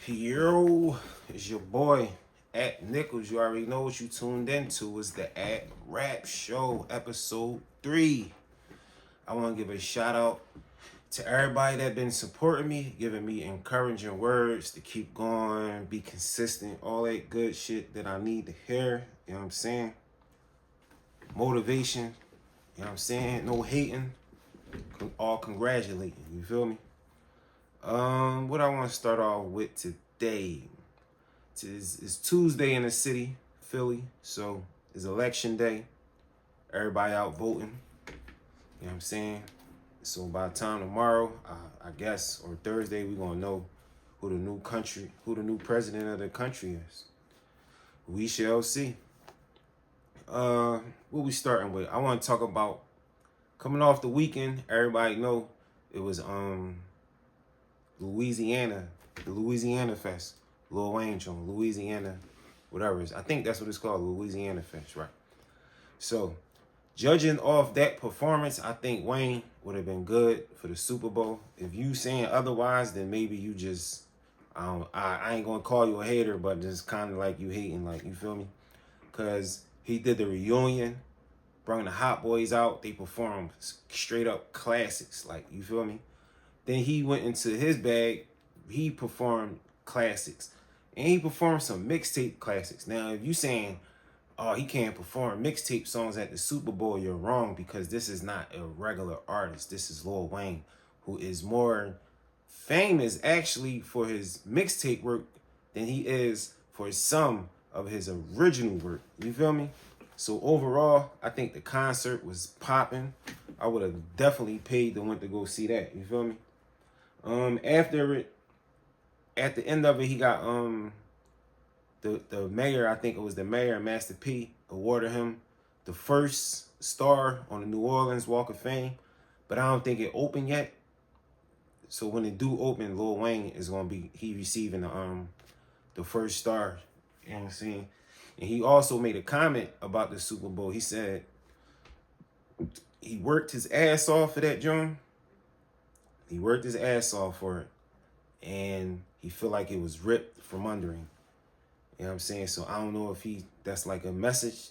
Yo, it's your boy at Nichols. You already know what you tuned into. It's the At Rap Show, episode 3. I want to give a shout out to everybody that been supporting me, giving me encouraging words to keep going, be consistent, all that good shit that I need to hear. You know what I'm saying? Motivation. You know what I'm saying? No hating. All congratulating. You feel me? What I want to start off with today. It's Tuesday in the city, Philly, so it's election day. Everybody out voting. You know what I'm saying? So by the time tomorrow, I guess, or Thursday, we're gonna know who the new president of the country is. We shall see. What we starting with? I want to talk about coming off the weekend. Everybody know it was Louisiana, the Louisiana Fest. Lil Wayne joint, Louisiana, whatever it is. I think that's what it's called, Louisiana Fest, right? So, judging off that performance, I think Wayne would have been good for the Super Bowl. If you saying otherwise, then maybe you just, I ain't gonna call you a hater, but just kind of like you hating, like, you feel me? Because he did the reunion, brought the Hot Boys out, they performed straight up classics, like, you feel me? Then he went into his bag, he performed classics. And he performed some mixtape classics. Now, if you saying, oh, he can't perform mixtape songs at the Super Bowl, you're wrong, because this is not a regular artist. This is Lil Wayne, who is more famous actually for his mixtape work than he is for some of his original work. You feel me? So overall, I think the concert was popping. I would have definitely paid to went to go see that. You feel me? After it, at the end of it, he got the mayor, I think it was the mayor, Master P, awarded him the first star on the New Orleans Walk of Fame, but I don't think it opened yet. So when it do open, Lil Wayne is gonna be receiving the first star. You know what I'm saying? And he also made a comment about the Super Bowl. He said he worked his ass off for that joint. He worked his ass off for it. And he feel like it was ripped from under him. You know what I'm saying? So I don't know if that's like a message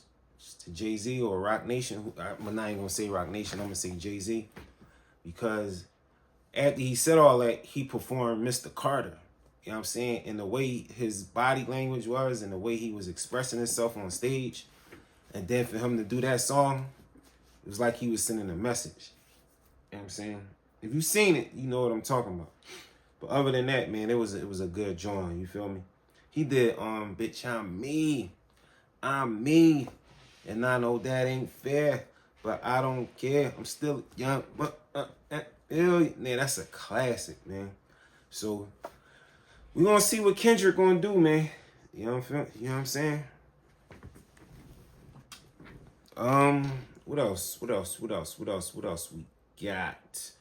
to Jay-Z or Rock Nation. I'm not even gonna say Rock Nation, I'm gonna say Jay-Z. Because after he said all that, he performed Mr. Carter. You know what I'm saying? And the way his body language was and the way he was expressing himself on stage. And then for him to do that song, it was like he was sending a message. You know what I'm saying? If you've seen it, you know what I'm talking about. But other than that, man, it was a good joint. You feel me? He did bitch, I'm me, and I know that ain't fair, but I don't care. I'm still young, but man, that's a classic, man. So we gonna see what Kendrick gonna do, man. You know what I'm saying? What else? What else we got?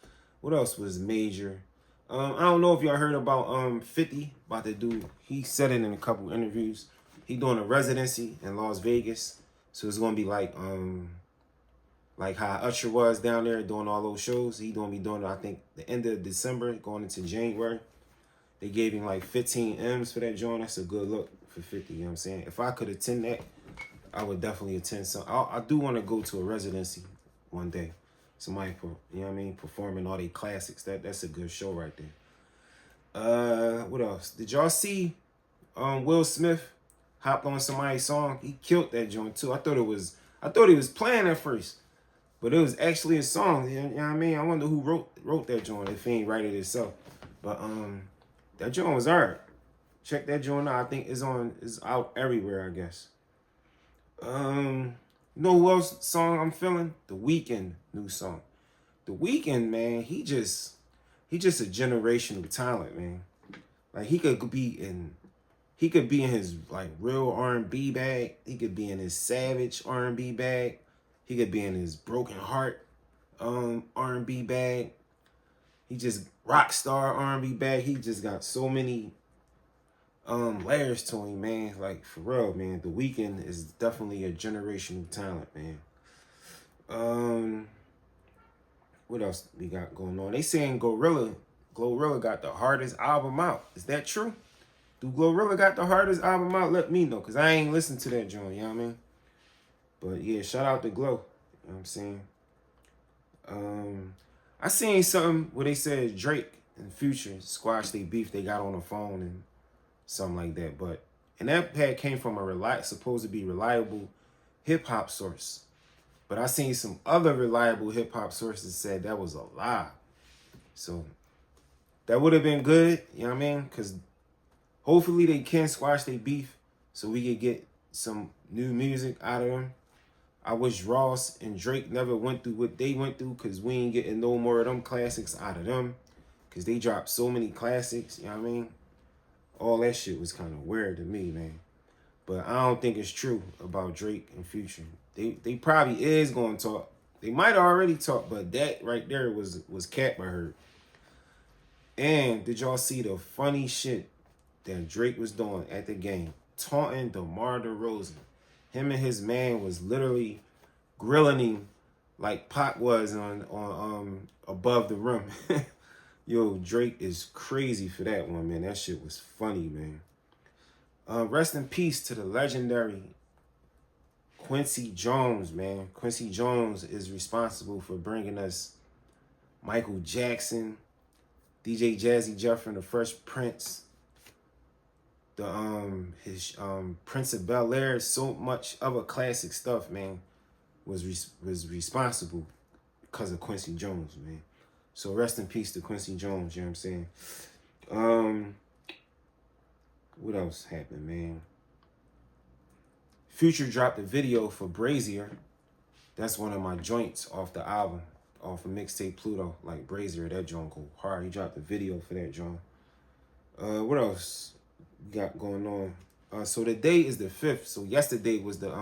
What else was major? I don't know if y'all heard about 50 about to do. He said it in a couple interviews. He doing a residency in Las Vegas, so it's gonna be like how Usher was down there doing all those shows. He gonna be doing it, I think, the end of December going into January. They gave him like 15 M's for that joint. That's a good look for 50. You know what I'm saying? If I could attend that, I would definitely attend some. I do want to go to a residency one day. Somebody, you know what I mean, performing all their classics. That's a good show right there. What else? Did y'all see Will Smith hopped on somebody's song? He killed that joint too. I thought he was playing at first, but it was actually a song. You know what I mean? I wonder who wrote that joint if he ain't write it himself. But that joint was alright. Check that joint out. I think it's out everywhere, I guess. You know who else song I'm feeling? The Weeknd new song. The Weeknd, man, he just a generational talent, man. Like he could be in his like real R&B bag. He could be in his savage R&B bag. He could be in his broken heart R&B bag. He just rock star R&B bag. He just got so many layers to him, man. Like for real, man. The Weeknd is definitely a generational talent, man. What else we got going on? They saying Glorilla got the hardest album out. Is that true? Do Glorilla got the hardest album out? Let me know, because I ain't listened to that joint, you know what I mean? But yeah, shout out to Glow. You know what I'm saying? I seen something where they said Drake and Future squash they beef they got on the phone and something like that. And that pad came from a supposed to be reliable hip hop source. But I seen some other reliable hip hop sources said that was a lie. So that would have been good, you know what I mean? Because hopefully they can squash their beef so we could get some new music out of them. I wish Ross and Drake never went through what they went through, because we ain't getting no more of them classics out of them, because they dropped so many classics, you know what I mean? All that shit was kind of weird to me, man. But I don't think it's true about Drake and Future. They probably is going to talk. They might already talk, but that right there was cap, I heard. And did y'all see the funny shit that Drake was doing at the game? Taunting DeMar DeRozan. Him and his man was literally grilling him like Pac was on Above the Rim. Yo, Drake is crazy for that one, man. That shit was funny, man. Rest in peace to the legendary Quincy Jones, man. Quincy Jones is responsible for bringing us Michael Jackson, DJ Jazzy Jeff and the Fresh Prince, his Prince of Bel-Air. So much other classic stuff, man, was responsible because of Quincy Jones, man. So rest in peace to Quincy Jones, you know what I'm saying? What else happened, man? Future dropped a video for Brazier. That's one of my joints off the album, off of mixtape Pluto. Like Brazier, that joint go hard. He dropped a video for that joint. What else we got going on? So the day is the 5th. So yesterday was the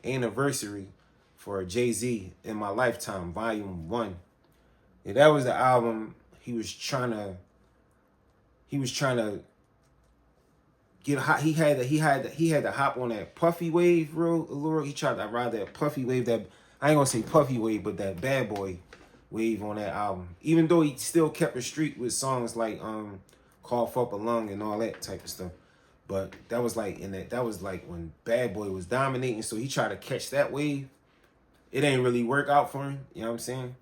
anniversary for Jay-Z In My Lifetime, Volume 1. And that was the album he was trying to get hot. He had to hop on that puffy wave real. He tried to ride that puffy wave, that I ain't gonna say puffy wave, but that bad boy wave on that album. Even though he still kept a streak with songs like Cough Up a Lung and all that type of stuff. But that was like when Bad Boy was dominating, so he tried to catch that wave. It ain't really work out for him, you know what I'm saying?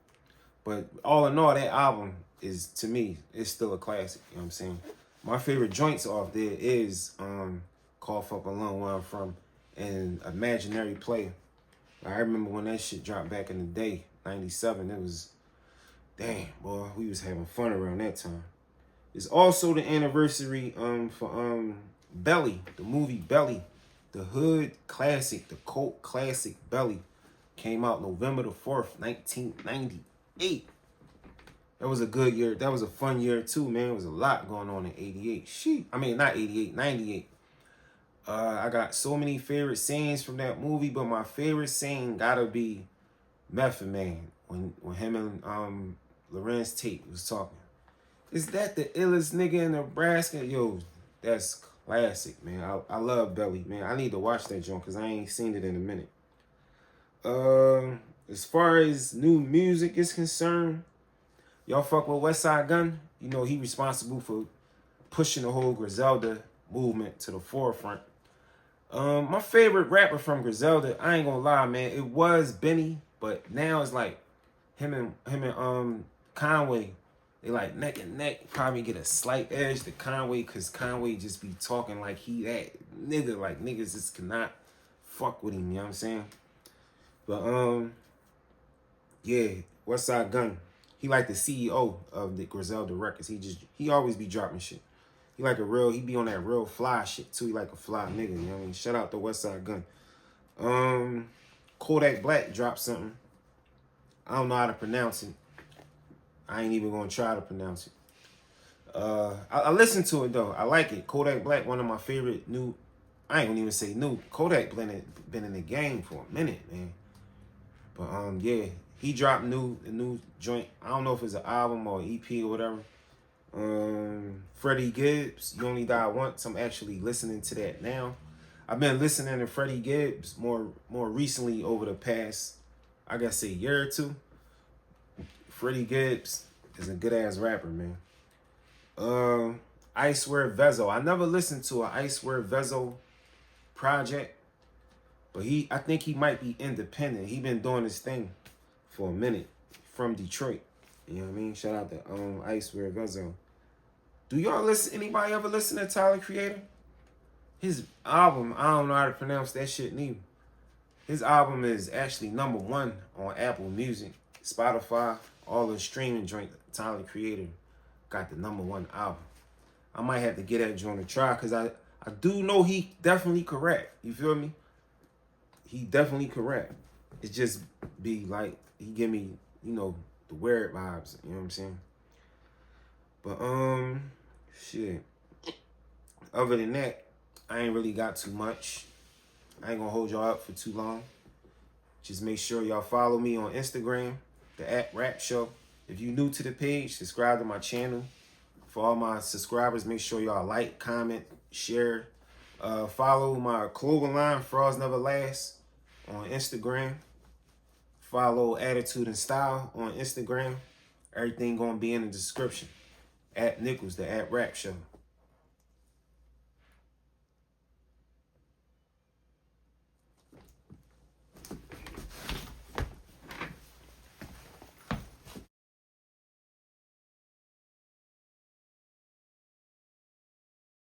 But all in all, that album is, to me, it's still a classic, you know what I'm saying? My favorite joints off there is Cough Up a Lung, where I'm from, and Imaginary Play. I remember when that shit dropped back in the day, 97, it was, damn, boy, we was having fun around that time. It's also the anniversary for Belly, the movie Belly, the hood classic, the cult classic Belly, came out November the 4th, 1998. That was a good year. That was a fun year too, man. There was a lot going on in 88. Not 88, 98. I got so many favorite scenes from that movie, but my favorite scene gotta be Method Man, when him and Lorenz Tate was talking. Is that the illest nigga in Nebraska? Yo, that's classic, man. I love Belly, man. I need to watch that joint because I ain't seen it in a minute. As far as new music is concerned, y'all fuck with Westside Gunn. You know, he responsible for pushing the whole Griselda movement to the forefront. My favorite rapper from Griselda, I ain't gonna lie, man, it was Benny, but now it's like him and Conway. They like neck and neck. Probably get a slight edge to Conway, because Conway just be talking like he that nigga. Like niggas just cannot fuck with him, you know what I'm saying? But yeah, Westside Gunn. He like the CEO of the Griselda Records. He always be dropping shit. He be on that real fly shit too. He like a fly nigga, you know what I mean? Shout out to Westside Gunn. Kodak Black dropped something. I don't know how to pronounce it. I ain't even gonna try to pronounce it. I listened to it though. I like it. Kodak Black, one of my favorite new. I ain't gonna even say new. Kodak been in the game for a minute, man. But yeah, he dropped a new joint. I don't know if it's an album or EP or whatever. Freddie Gibbs, You Only Die Once. I'm actually listening to that now. I've been listening to Freddie Gibbs more recently over the past, I gotta say, year or two. Freddie Gibbs is a good ass rapper, man. I Swear Vezo. I never listened to an I Swear Vezo project, but I think he might be independent. He been doing this thing for a minute from Detroit. You know what I mean? Shout out to I Swear Vezo. Do y'all listen? Anybody ever listen to Tyler Creator? His album, I don't know how to pronounce that shit neither. His album is actually #1 on Apple Music, Spotify, all the streaming joint. Tyler Creator got the #1 album. I might have to get that joint a try because I do know he definitely correct. You feel me? He definitely correct. It just be like he give me, you know, the weird vibes. You know what I'm saying? But shit. Other than that, I ain't really got too much. I ain't gonna hold y'all up for too long. Just make sure y'all follow me on Instagram, the @Rap Show. If you new to the page, subscribe to my channel. For all my subscribers, make sure y'all like, comment, share. Follow my clothing line, Frauds Never Last, on Instagram. Follow Attitude and Style on Instagram. Everything gonna be in the description. @Nichols, the @Rap Show.